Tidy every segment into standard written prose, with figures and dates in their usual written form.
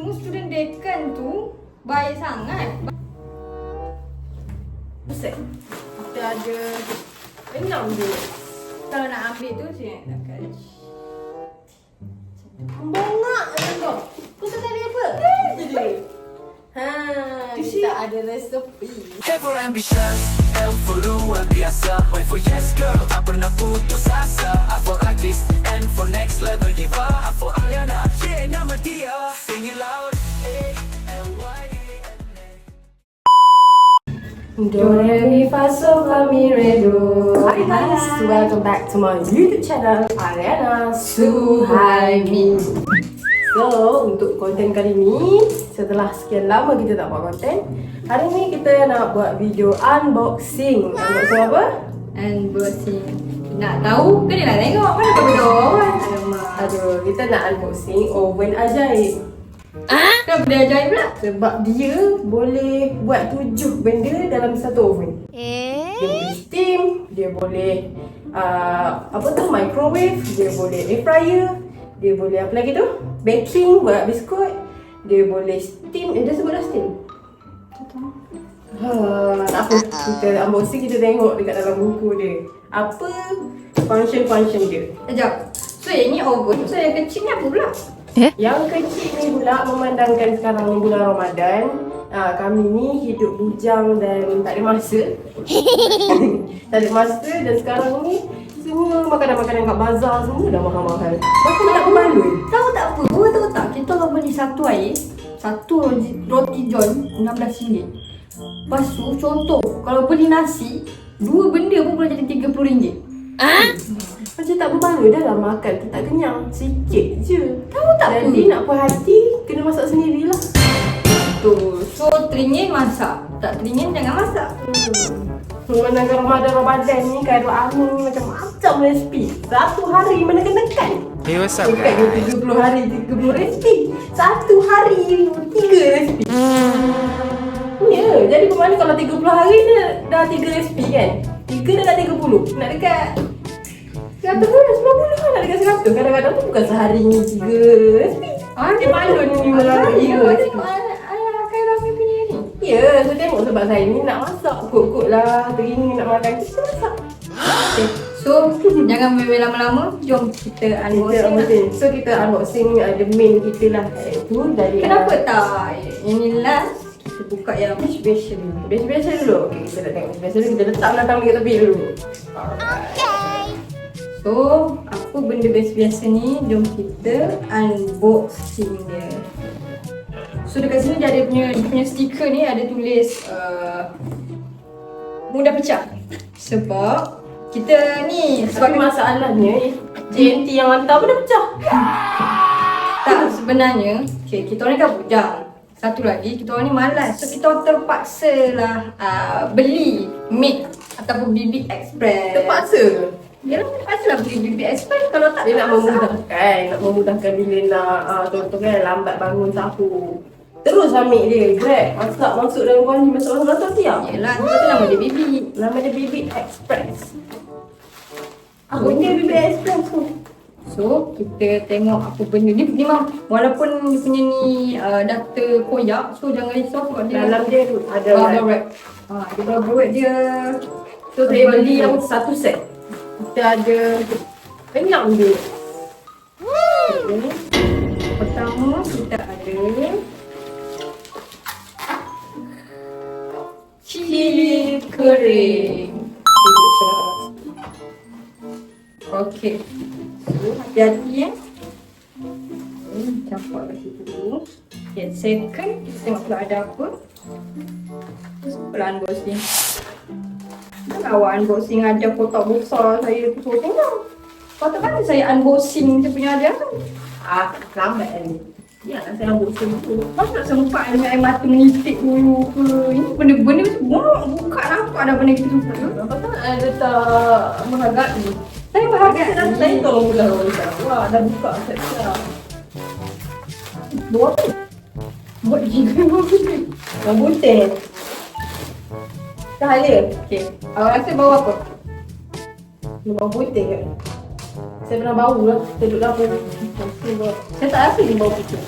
Semua student dekan tu baik sangat. Buset. Kita ada 6 je. Kalau nak ambil tu saya nak kat. Bongak je kau. Kau tak ada apa? Jadi. Kita ada resepi. Ever ambitious, L for luar biasa, Y for yes girl, tak pernah putus asa. I for artist, N for next level diva, I for Aliana, yeah nama dia. Sing it loud, A-L-Y-A-N-A. Do re mi fa sol la mi re do. Hi guys, welcome back to my YouTube channel Ariana Suhaimi. So, untuk konten kali ni, setelah sekian lama kita tak buat konten, hari ni kita nak buat video unboxing. Unboxing apa? Unboxing. Nak tahu ke dia nak tengok? Mana kau berdoa? Alamak. Aduh, kita nak unboxing oven ajaib. Kenapa dia ajaib pula? Sebab dia boleh buat 7 benda dalam satu oven. Dia boleh steam, dia boleh microwave, dia boleh air fryer, dia boleh apa lagi tu? Baking, buat biskut. Dia boleh steam, dia sebut dah steam. Tak apa, kita unboxing, kita tengok dekat dalam buku dia. Apa function-function dia. Sekejap. So yang ni oven, so yang kecil ni apa pula? Yang kecil ni pula memandangkan sekarang ni bulan Ramadan, kami ni hidup bujang dan tak ada masa. Tak ada masa dan sekarang ni semua makanan-makanan kat bazar semua dah mahal-mahal. Bahkan tak berbaloi. Tahu tak apa? Kau tahu tak? Kita kalau beli satu air, satu roti john RM16. Lepas tu contoh, kalau beli nasi, dua benda pun boleh jadi RM30. Macam tak berbaloi dah lah makan, kita tak kenyang. Sikit je. Tahu tak apa? Jadi nak puas hati, kena masak sendirilah. Betul. So teringin masak, tak teringin jangan masak. Memandangkan Ramadan ni, Khairul Amin ni macam-macam resipi. Satu hari menekan-nekan. Hey, what's up Bukan guys? 30 hari 30 resipi. Satu hari 3 resipi. Ya, jadi bermakna kalau 30 hari dia dah 3 resipi kan? 3 dah 30. Nak dekat 100 pun 90 kan, nak dekat 100. Kadang-kadang tu bukan sehari ni 3 resipi. Dia malu ni melalui. Ya, so tengok sebab saya ni nak masak. Kut-kut lah, teringin nak makan, kita masak. Okay. So jangan main lama-lama. Jom kita unboxing. So kita unboxing the main kita lah. Iaitu dari Kenapa tak? Ini last kita buka yang biasa dulu. biasa dulu. Okay, kita dah tengok biasa dulu. Kita letak belakang dekat tepi dulu. So apa benda biasa-biasa ni? Jom kita unboxing dia. So dekat sini dia ada punya stiker ni, ada tulis mudah pecah. Sebab kita ni Tapi masalahnya JNT yang hantar pun dah pecah. tak sebenarnya, okay, kita orang kan bujang. Satu lagi, kita orang ni malas. So kita orang terpaksa lah beli Made ataupun BB Express. Terpaksa. Yalah, terpaksa lah beli BB Express. Kalau tak, Dia nak masak. memudahkan bila nak contoh kan lambat bangun sahur. Terus ambil dia, grab, masak, masuk dalam kuali, masak tiap. Yelah, sebab tu nama dia BB. Nama dia BB Express. Apa dia BB Express tu? So, kita tengok apa benda ni. Ni memang, walaupun dia punya ni data koyak, so jangan risau sebab dia Dalam dia tu ada bubble wrap. Dia bubble wrap dia. So saya beli yang satu set. Kita ada 6 dia. Okay. Pertama, kita ada cili kering. Okey. So, hati-hati ya. Campak kat situ dulu. Okay, second, kita tengok pula ada apa. Pula unboxing. Kenapa awak unboxing ada kotak besar, saya suruh tengok. Patut kan saya unboxing dia punya ada tu. Lambat ni. Ya, saya unboxing tu. Masa nak sempat dengan air mata menitik dulu ke? Ini benda-benda macam buka nampak ada benda kita suka. Apa tak ada tak menghargai. Saya bahagia. Saya tolong bulan Ramadan. Wah, dah buka set dah. Buat apa? Buat juga buat. Rambutan. Dah ada. Okey. Awak rasa bau apa? Bau putih kan? Saya pernah bau lah. Saya duduk dapur. Saya tak rasa dia bau putih.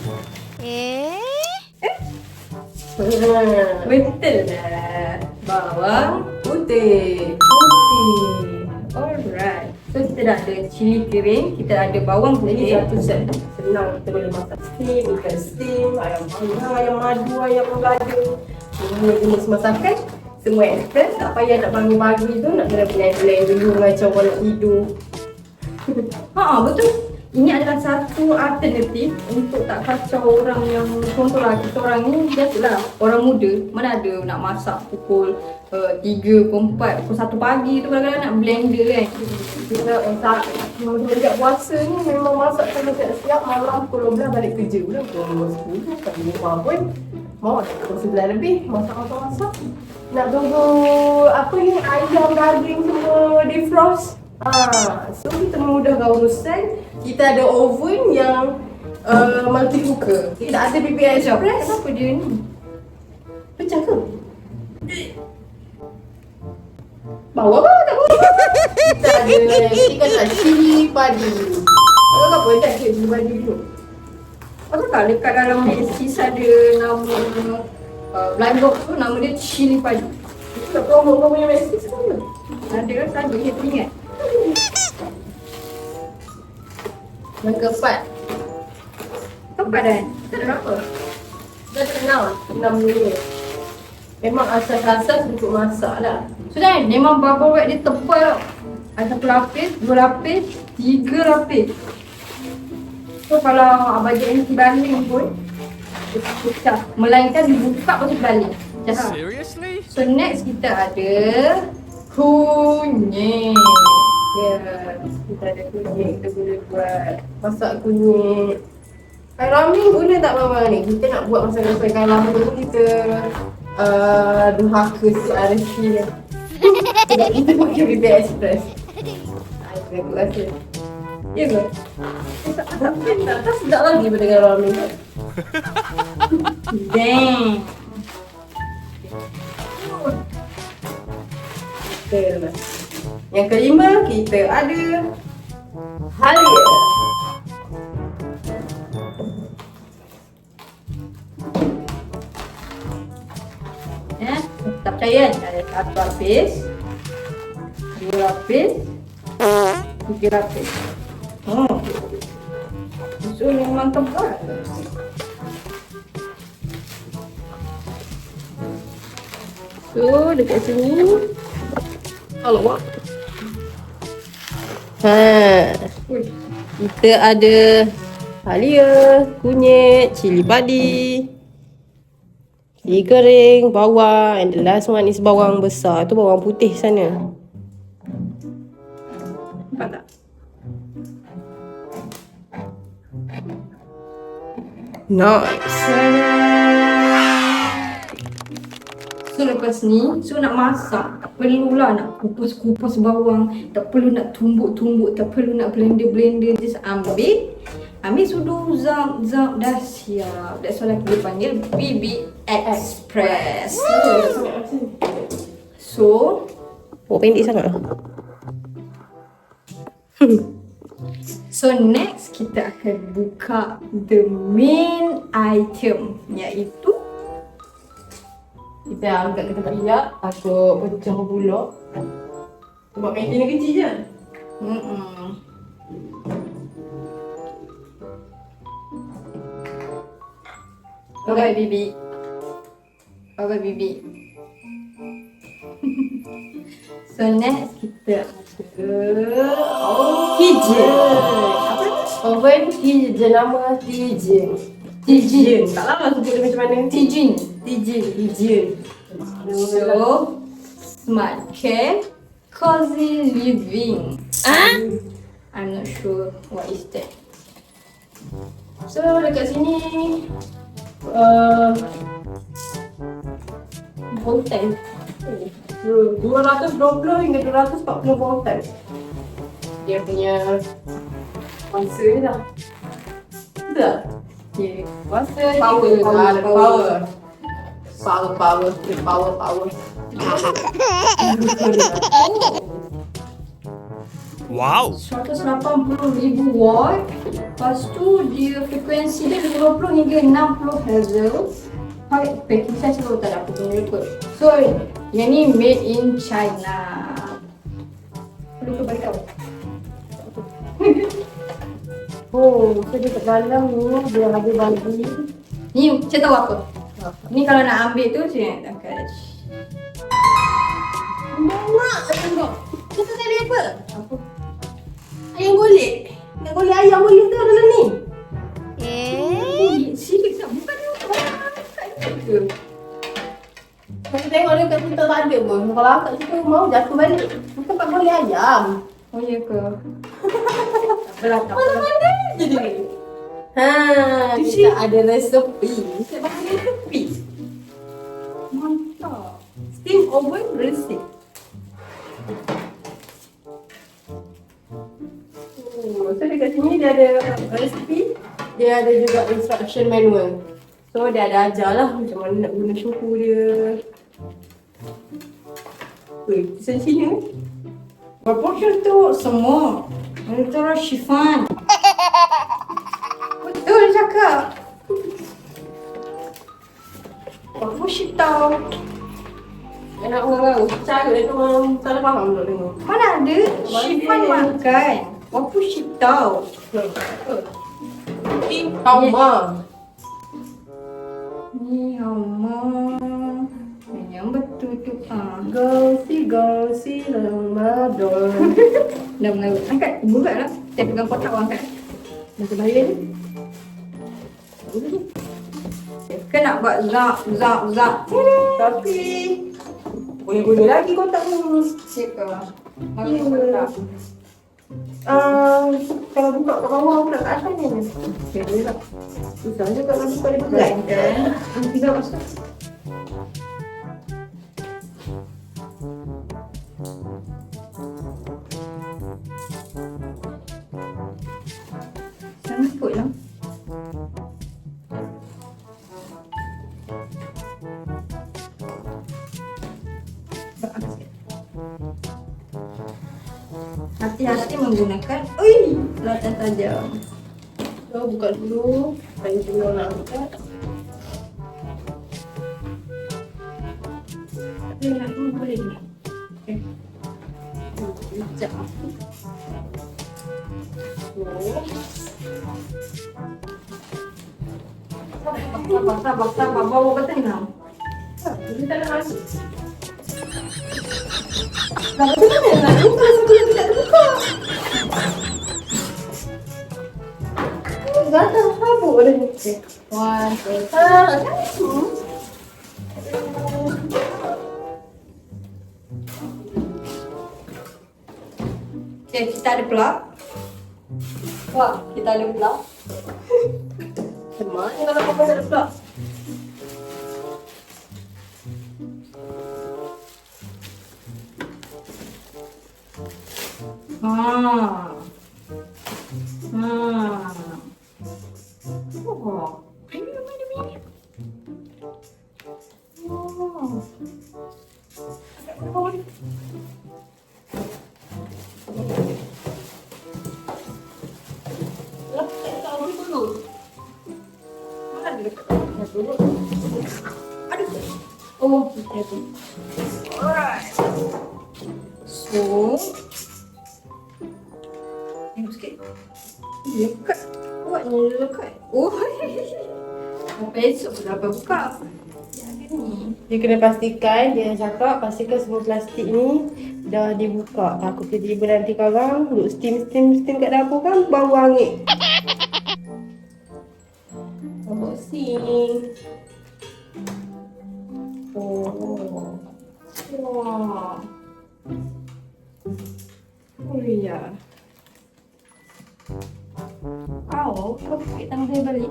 Betul lah. Bawang Putih. Alright. So kita dah ada cili kering, kita ada bawang Ini putih. satu set. Senang kita boleh masak steam, ikan steam, ayam panggang, ayam madu, ayam mengada. Semua jenis masakan, semua express. Tak payah nak bangun pagi tu, nak kena blend dulu macam orang nak tidur. Betul. Ini adalah satu alternatif untuk tak kacau orang yang contohlah kita orang ni biasalah orang muda mana ada nak masak pukul 3, pukul 4, pukul 1 pagi tu kadang-kadang nak blender kan. Kita tak sejak puasa ni memang masak kena siap-siap malam pukul 12 balik kerja pula pukul 10 sampai rumah pun mau dah pukul 11 lebih masak. Nak tunggu apa ni ayam daging semua defrost. So kita memudahkan urusan. Kita ada oven yang multi cooker. Kita ada BBS Express. Kenapa dia ni? Pecah ke? Bawa apa? Tak bawa. Kita ada cili padi. Apa dah cili padi dulu. Apakah dekat dalam Maxis ada nama blind box tu nama dia cili padi. Kita tak promo kau punya message ke? Ada kan saja saya teringat. Yang keempat. Tempat kan? Tak ada apa. Dah kenal 6 minit. Memang asas-asas untuk masak lah. Sudah kan? Memang bubble wrap dia tebal tau. Ada 1 lapis, 2 lapis, 3 lapis. So kalau abang JNT baling pun dia pecah. Melainkan dibuka lepas tu baling. Pecah. Seriously? So next kita ada kunyit. Kita ada kunyit, kita boleh buat masak kunyit. Kai ramen guna tak mama ni? Kita nak buat masakan kai ramen tu kita durhaka si RSP ni. Kita pakai BBS Express. Terima kasih. Ya ke? Tak sedap lagi pada kai ramen kan? Damn. Betul. Yang kelima kita ada halia. Tak percaya kan? Ada 1 lapis, 2 lapis, 3 lapis. So memang tebal. So dekat sini Allah. Kita ada halia, kunyit, cili padi, cili kering, bawang, and the last one is bawang besar. Tu bawang putih sana. Nampak tak? Nice. So lepas ni, so nak masak, tak perlulah nak kupas-kupas bawang, tak perlu nak tumbuk-tumbuk, tak perlu nak blender-blender, just ambil sudu, zap, dah siap. That's why kita panggil BB Express. So, Pendek sangat. so next kita akan buka the main item, iaitu Kita angkat ke tempat hijab, takut pecah pula. Sebab meja ni kecil je. Alright, Bibi. Alright, Bibi. So next kita ada Kitchen. Apa ni? Oven kitchen, nama kitchen. Tijin. Tak lama sebut dia macam mana. Tijin. Kitchen. So, Smart Care, Cozy Living. I'm not sure what is that. So dekat sini volt tank 220 hingga 240 volt tank. Dia punya masa ni dah. Betul? Okay. Masa power. Wow. 180,000 watt. Lepas tu dia frekuensi dia 20 hingga 60 Hz. Hai, packing saya sebab tak ada apa pun lupa. So, yang ni made in China. Perlu ke balik kau? Oh, so dekat dalam ni dia ada bagi. Ni, saya tahu apa. Ni kalau nak ambil tu, saya nak angkat. Mak, tengok. Kita tadi apa? Apa? Ayam golek. Nak golek ayam boleh tu dalam ni. Serius tak? Bukan dia tak ke? Aku tengok dia kat Twitter tak ada pun. Kalau akak suka mau jatuh balik. Bukan tak golek ayam. Oh ya ke? Tak apalah, tak apalah. Mana je dia? Kita ada resepi. Kita bagi resepi. Mantap. Steam oven resep. So dekat sini dia ada resepi. Dia ada juga instruction manual. So dia ada ajar lah macam mana nak guna suhu dia. Weh, sensinya. Proportion tu semua. Antara chiffon. Betul dia cakap. Apa shit tau? Enak orang cara dia tu orang salah faham tak dengar. Mana ada chiffon makan? Apa shit tau? Hama. Ni hama. Yang betul tu ah. Gausi Ramadan. Dah mula angkat buka lah. Saya pegang kotak angkat. Macam bahaya ni. Kan nak buat zak. Tapi boleh guna lagi kotak ni. Siapa? Ya. Kotak. Kalau buka kat bawah pula kat atas ni. Okay, boleh tak? Susah juga kalau buka dia berat. Kan? Kita masuk. Jangan ikut lah. Hati-hati menggunakan latan tajam. So, buka dulu. Tanya dulu nak buka. Tapi nak boleh ni. Okay. Sekejap. Sabar. Bawa ke tengah. Dia tak nak masuk. Macam mana nak buka satu lagi tak terbuka? Gatal habuk dah ni. One, two, okay, kita ada plug. Wah, kita ada plug. Macam mana kalau kau tak ada pula? Oh. Ini. Oh. Oh, itu. Alright. So, tengok sikit. Lekat. Kuatnya lekat. Oh, sampai esok sudah dapat buka. Dia kena pastikan, dia cakap pastikan semua plastik ni dah dibuka. Takut tiba-tiba nanti korang duduk steam kat dapur kan bau angin. Unboxing. Oh. Wah. Oh ya. Au, okey, tangan saya balik.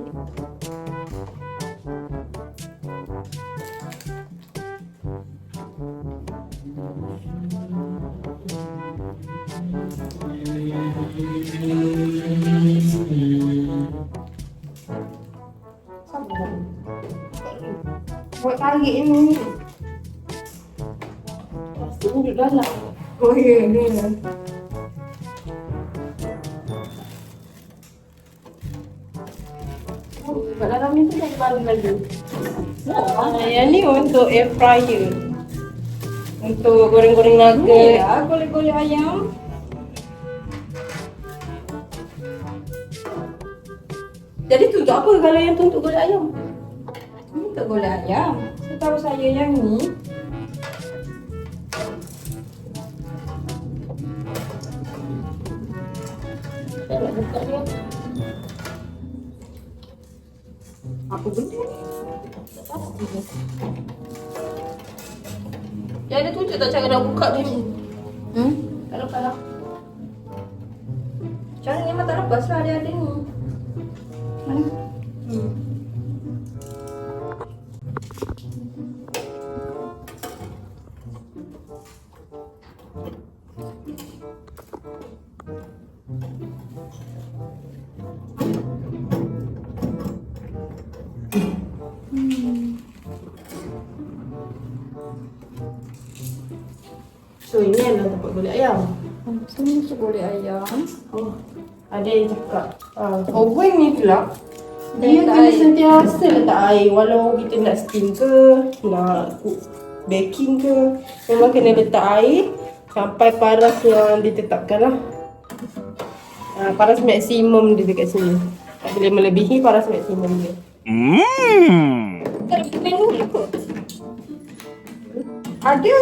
Buat tarik ni. Plastik ni duduk dalam. Oh ya, ya. dari mana lagi? Yang ni untuk air fryer. Untuk goreng-goreng Ni nugget. ya, golek-golek ayam. Jadi tu untuk apa kalau yang tu untuk goreng ayam? Ini untuk golek ayam. Setahu saya yang ni Saya nak buka ni. apa benda ni? Yang ada tunjuk tak cara nak buka ni? Hmm? Tak dapat lah. Cara ni memang tak lepas lah, dia ada ni. Mana? So ini adalah tempat golek ayam. Sini tu golek ayam. Oh, ada yang cakap oven ni pula Dia dia letak kena air. sentiasa letak air. Walau kita nak steam ke, nak baking ke, memang kena letak air sampai paras yang ditetapkan lah. Paras maksimum dia dekat sini. Tak boleh melebihi paras maksimum dia. Tak ada menu ni apa? Ada.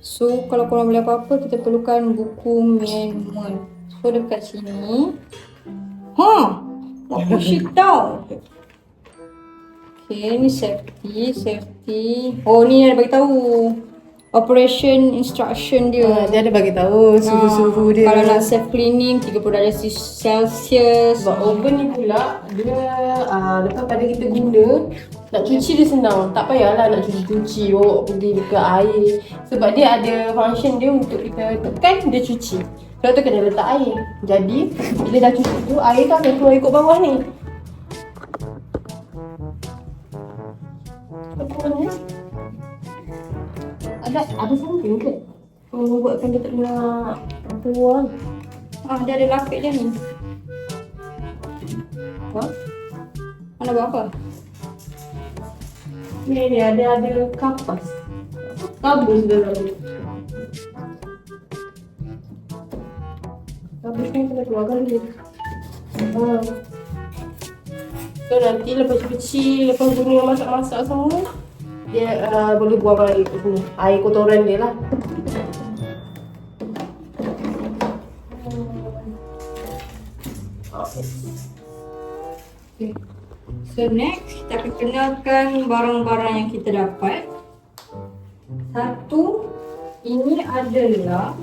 So kalau korang boleh apa-apa, kita perlukan buku manual. So dekat sini. What push it down? Okay, ni safety. Oh, ni ada bagi tahu. Operation instruction dia. Dia ada bagi tahu suhu-suhu dia. Kalau nak self cleaning 30 darjah Celsius. Sebab oven ni pula dia lepas pada kita guna, nak cuci dia senang. Tak payahlah nak cuci-cuci pergi dekat air. Sebab dia ada function dia untuk kita tekan dia cuci. Kalau tu kena letak air. Jadi bila dah cuci tu air tu akan keluar ikut bawah ni. Apa ni? Ada something ke? Membuatkan dia tak nak keluar. Dia ada lapik dia ni. Ha? Mana buat apa? Ni ada kapas. Kabus dalam ni. Kabus ni kena keluarkan dia. So nanti lepas cuci, lepas guna masak-masak semua, dia boleh buang air kat sini. Air kotoran dia lah. Okay. So next, kita akan kenalkan barang-barang yang kita dapat. Satu, ini adalah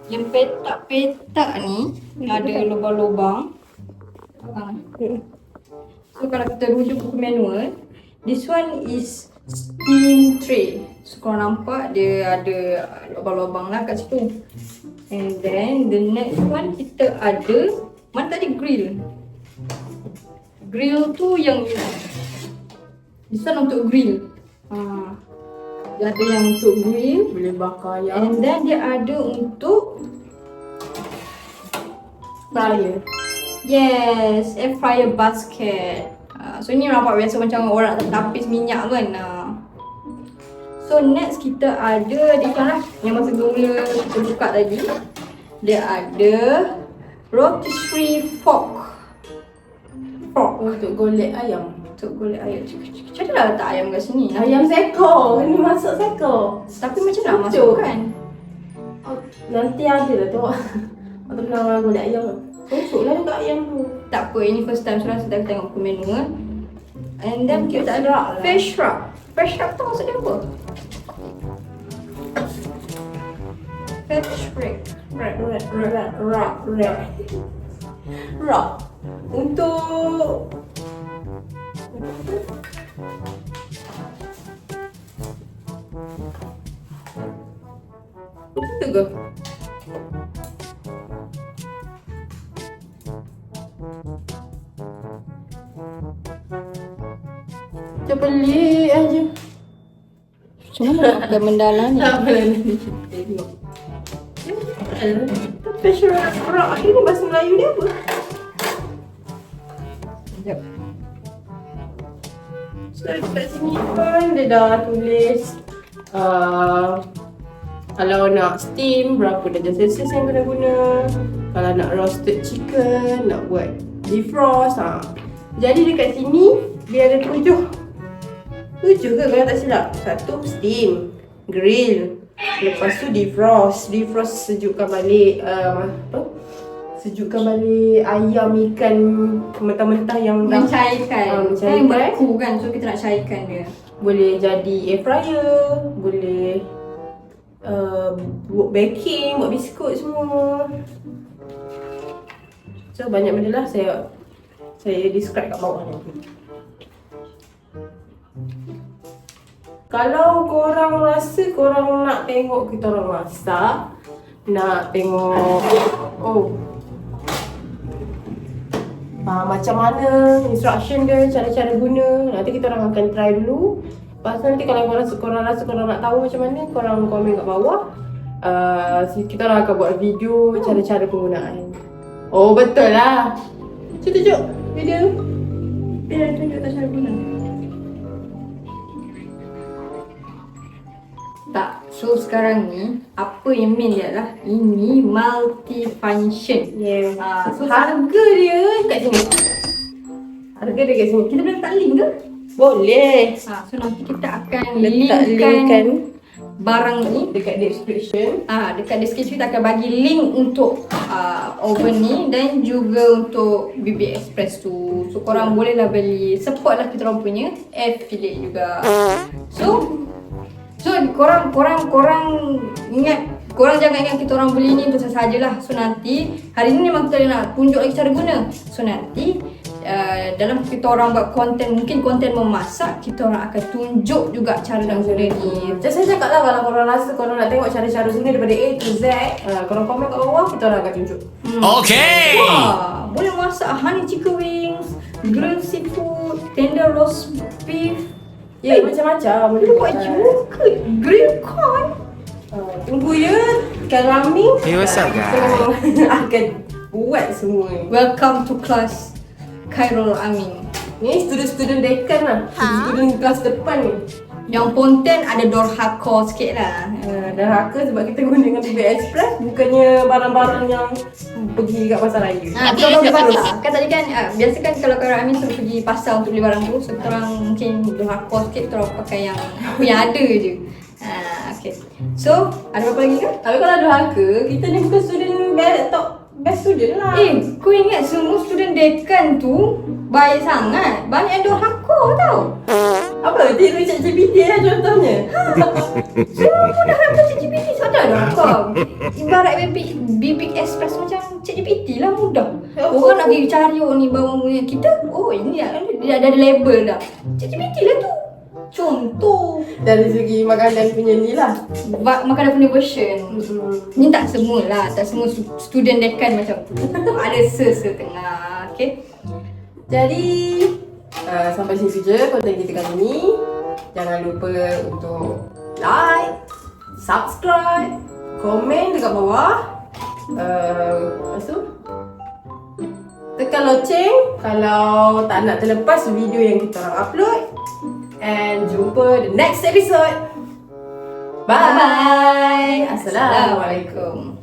yang petak-petak ni ada lubang-lubang. So kalau kita rujuk buku manual, this one is steam tray. So korang nampak dia ada lubang-lubang lah kat situ. And then the next one kita ada, mana tadi grill. Grill tu yang ni. This one untuk grill. Dia ada yang untuk grill. Boleh bakar ayam. And then dia ada untuk Fryer. yes, air fryer basket. So ni nampak biasa macam orang nak tapis minyak kan. So next kita ada di sana yang masa mula kita buka tadi. Dia ada rotisserie fork. Untuk golek ayam. Untuk golek ayam. Macam mana nak letak ayam kat sini? Ayam seko. Ini masak seko. Tapi macam nak masukkan? Nanti ada lah tu. Atau pernah golek ayam. Tusuklah dekat ayam tu. Tak apa, ini first time. So rasa dah tengok buku manual. And then kita ada lah. fish wrap. Fish wrap tu maksudnya apa? Fish Wrap. Untuk Betul ke? kita pelik aja. Macam mana nak pakai mendalam ni? Tak apa lah ni. Tengok. Special rock akhir ni bahasa Melayu dia apa? Sekejap. So dekat sini pun dia dah tulis kalau nak steam berapa darjah Celsius yang kena guna. Kalau nak roasted chicken, nak buat defrost. Jadi dekat sini dia ada 7 ke kalau tak silap. 1 steam, grill, lepas tu defrost. Defrost sejukkan balik sejukkan balik ayam ikan mentah-mentah yang dah Mencairkan. Kan yang beku kan, so kita nak cairkan dia. boleh jadi air fryer, boleh buat baking, buat biskut semua. So banyak benda lah saya describe kat bawah nanti. Kalau korang rasa korang nak tengok kita orang masak, nak tengok macam mana instruction dia, cara-cara guna, nanti kita orang akan try dulu. Lepas tu nanti kalau korang rasa korang nak tahu macam mana, korang komen kat bawah. Kita orang akan buat video cara-cara penggunaan. Oh betul lah. Tunjuk video. Dia tunjuk tak cara guna. Tak. So sekarang ni apa yang main dia adalah ini multifunction. Yeah. So Harga dia kat sini. Harga dia kat sini. kita boleh letak link ke? Boleh. So nanti kita akan Letak linkkan linkkan barang ni. dekat description. Dekat deskripsi kita akan bagi link untuk oven ni dan juga untuk BB Express tu. So korang bolehlah beli, support lah kita orang punya affiliate juga. So korang ingat, korang jangan ingat kita orang beli ni untuk sahajalah. So nanti hari ni memang kita nak tunjuk lagi cara guna. So nanti dalam kita orang buat konten, mungkin konten memasak, kita orang akan tunjuk juga cara nak guna ni. Macam saya cakap lah, kalau korang rasa korang nak tengok cara-cara guna daripada A to Z, korang komen kat bawah, kita orang akan tunjuk. Okay. Wah, boleh masak honey chicken wings, grilled seafood, tender roast beef. Ya, macam-macam. Boleh buat juga grilled corn. Tunggu ya, kami Hey, what's up, guys? akan buat semua ni. Welcome to class Khairul Amin. Ni student-student dekan lah, student kelas depan ni. Yang ponten ada dorhaka sikit lah. Dah haka sebab kita guna dengan BB Express, bukannya barang-barang yang pergi kat pasar raya. Kita orang pergi pasar. Kan tadi kan, biasa kan kalau Khairul Amin suruh pergi pasar untuk beli barang tu, so kita orang mungkin dorhaka sikit, kita orang pakai yang apa yang ada je. Okay. So, ada apa lagi ke? Tapi kalau ada haka, kita ni bukan student best student lah. Kau ingat semua student dekan tu baik sangat. Banyak yang dorhaka tau. Apa? Tiru ChatGPT lah contohnya. Semua dah hantar ChatGPT, sadar dah kau. Ibarat BB Express macam ChatGPT lah, mudah. Orang nak pergi cari ni bawang kita, ini dia ada label dah. ChatGPT lah tu. Contoh Dari segi makanan punya ni lah. makanan punya version. Ni tak semua lah, tak semua student dekan macam tu. Ada setengah, okay. Jadi sampai sini je konten kita kali ni. Jangan lupa untuk like, subscribe, komen dekat bawah. Lepas tu tekan loceng kalau tak nak terlepas video yang kita orang upload. And jumpa the next episode. Bye. Assalamualaikum.